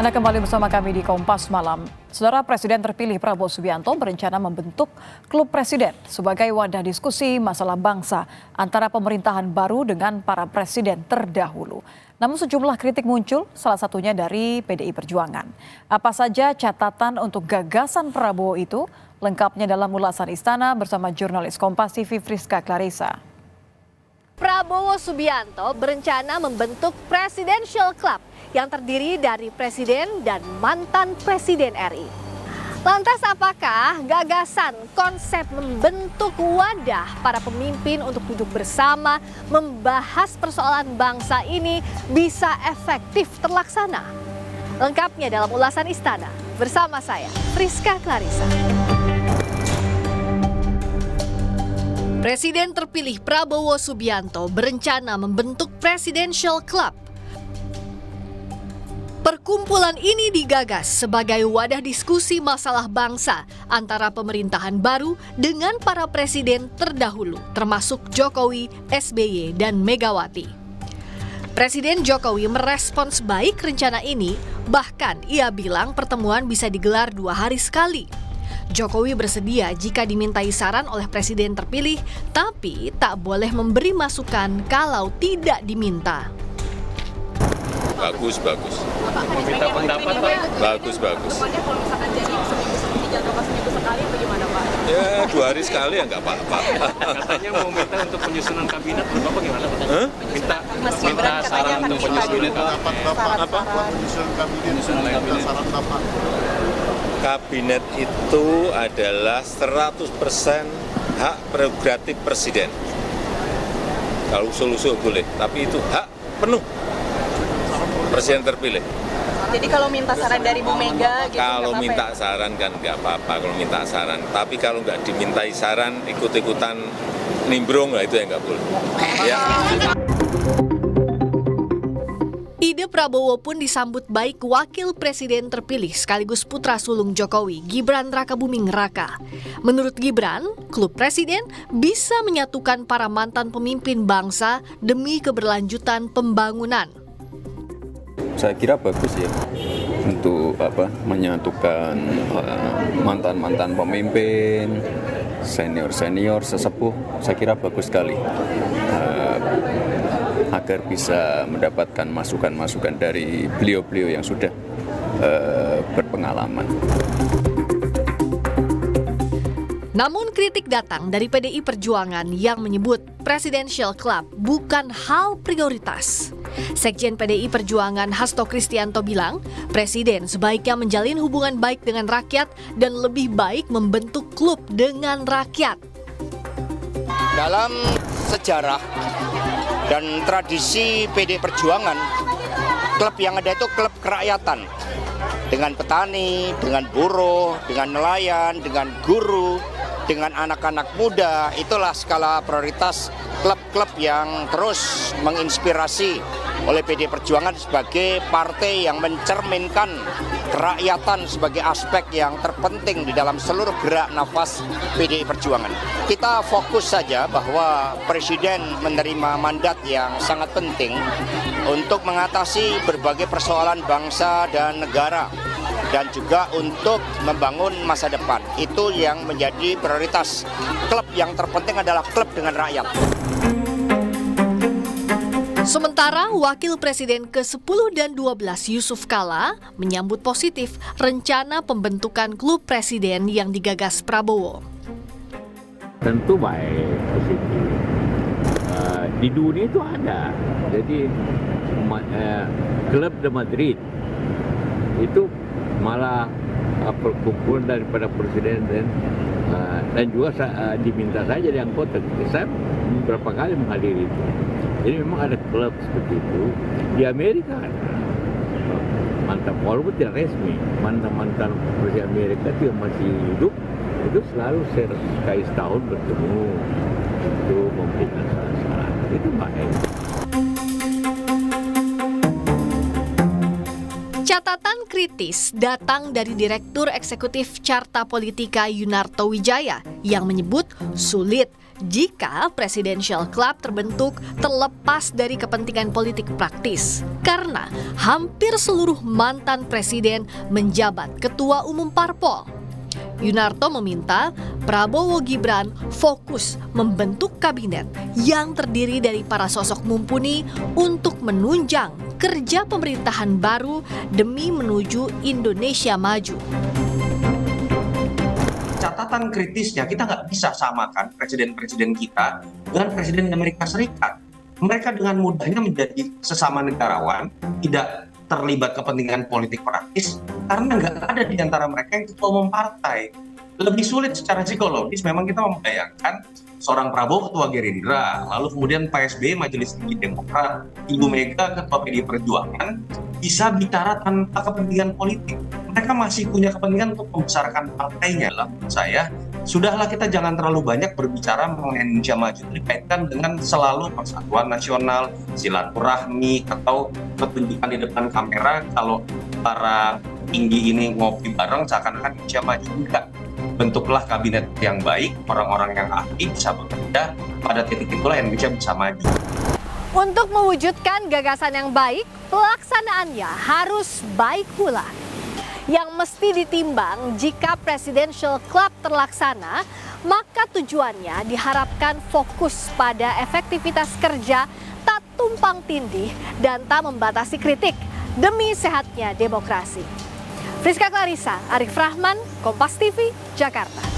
Anda kembali bersama kami di Kompas Malam. Saudara, Presiden terpilih Prabowo Subianto berencana membentuk Klub Presiden sebagai wadah diskusi masalah bangsa antara pemerintahan baru dengan para presiden terdahulu. Namun sejumlah kritik muncul, salah satunya dari PDI Perjuangan. Apa saja catatan untuk gagasan Prabowo itu? Lengkapnya dalam ulasan Istana bersama jurnalis Kompas TV Friska Clarissa. Prabowo Subianto berencana membentuk Presidential Club yang terdiri dari presiden dan mantan presiden RI. Lantas apakah gagasan konsep membentuk wadah para pemimpin untuk duduk bersama membahas persoalan bangsa ini bisa efektif terlaksana? Lengkapnya dalam ulasan Istana bersama saya, Friska Clarissa. Presiden terpilih Prabowo Subianto berencana membentuk Presidential Club. Perkumpulan ini digagas sebagai wadah diskusi masalah bangsa antara pemerintahan baru dengan para presiden terdahulu, termasuk Jokowi, SBY, dan Megawati. Presiden Jokowi merespons baik rencana ini, bahkan ia bilang pertemuan bisa digelar 2 hari sekali. Jokowi bersedia jika dimintai saran oleh presiden terpilih, tapi tak boleh memberi masukan kalau tidak diminta. Bagus. Meminta pendapat, Pak? Bagus. Kalau misalkan jadi seminggu sekali bagaimana, Pak? Ya 2 hari sekali ya nggak apa-apa. Katanya mau minta untuk penyusunan kabinet, Bapak gimana, Pak? Minta saran untuk penyusunan kabinet. Kabinet itu adalah 100% hak prerogatif presiden. Kalau usul-usul boleh, tapi itu hak penuh presiden terpilih. Jadi kalau minta saran dari Bu Mega gitu Kalau nggak minta apa-apa saran kan nggak apa-apa kalau minta saran. Tapi kalau nggak dimintai saran, ikut-ikutan nimbrung lah itu yang nggak boleh. Ya. Ide Prabowo pun disambut baik Wakil Presiden terpilih sekaligus putra sulung Jokowi, Gibran Rakabuming Raka. Menurut Gibran, Klub Presiden bisa menyatukan para mantan pemimpin bangsa demi keberlanjutan pembangunan. Saya kira bagus ya untuk menyatukan mantan-mantan pemimpin, senior-senior, sesepuh. Saya kira bagus sekali agar bisa mendapatkan masukan-masukan dari beliau-beliau yang sudah berpengalaman. Namun kritik datang dari PDI Perjuangan yang menyebut Presidential Club bukan hal prioritas. Sekjen PDI Perjuangan Hasto Kristianto bilang, Presiden sebaiknya menjalin hubungan baik dengan rakyat dan lebih baik membentuk klub dengan rakyat. Dalam sejarah dan tradisi PDI Perjuangan, klub yang ada itu klub kerakyatan. Dengan petani, dengan buruh, dengan nelayan, dengan guru, dengan anak-anak muda, itulah skala prioritas klub-klub yang terus menginspirasi oleh PDI Perjuangan sebagai partai yang mencerminkan kerakyatan sebagai aspek yang terpenting di dalam seluruh gerak nafas PDI Perjuangan. Kita fokus saja bahwa Presiden menerima mandat yang sangat penting untuk mengatasi berbagai persoalan bangsa dan negara dan juga untuk membangun masa depan. Itu yang menjadi prioritas. Klub yang terpenting adalah klub dengan rakyat. Sementara Wakil Presiden ke-10 dan 12 Yusuf Kala menyambut positif rencana pembentukan klub presiden yang digagas Prabowo. Tentu baik, positif. Di dunia itu ada. Jadi klub de Madrid itu malah perkumpulan daripada presiden dan juga diminta saja di anggota. Saya beberapa kali menghadiri itu. Jadi memang ada klub seperti itu. Di Amerika ada. Walaupun tidak resmi, mantan presiden Amerika itu yang masih hidup, itu selalu sekali setahun bertemu untuk memberikan saran-saran. Itu baik. Catatan kritis datang dari Direktur Eksekutif Carta Politika Yunarto Wijaya yang menyebut sulit jika Presidential Club terbentuk terlepas dari kepentingan politik praktis, karena hampir seluruh mantan presiden menjabat ketua umum parpol. Yunarto meminta Prabowo Gibran fokus membentuk kabinet yang terdiri dari para sosok mumpuni untuk menunjang kerja pemerintahan baru demi menuju Indonesia maju. Catatan kritisnya, kita nggak bisa samakan presiden-presiden kita dengan presiden Amerika Serikat. Mereka dengan mudahnya menjadi sesama negarawan, tidak terlibat kepentingan politik praktis, karena nggak ada di antara mereka yang ketua umum partai. Lebih sulit secara psikologis, memang kita membayangkan seorang Prabowo ketua Gerindra, lalu kemudian Pak SBY Majelis Tinggi Demokrat, Ibu Mega ketua PDI Perjuangan, bisa bicara tanpa kepentingan politik. Mereka masih punya kepentingan untuk membesarkan partainya. Lah, menurut saya, sudahlah kita jangan terlalu banyak berbicara mengenai Indonesia Maju dikaitkan dengan selalu persatuan nasional, silaturahmi, atau pertunjukan di depan kamera kalau para tinggi ini ngopi bareng seakan-akan Indonesia Maju. Enggak. Bentuklah kabinet yang baik, orang-orang yang ahli bisa bekerja, pada titik itulah Indonesia bisa maju. Untuk mewujudkan gagasan yang baik, pelaksanaannya harus baik pula. Yang mesti ditimbang jika Presidential Club terlaksana, maka tujuannya diharapkan fokus pada efektivitas kerja, tak tumpang tindih dan tak membatasi kritik demi sehatnya demokrasi. Friska Clarissa, Arif Rahman, Kompas TV, Jakarta.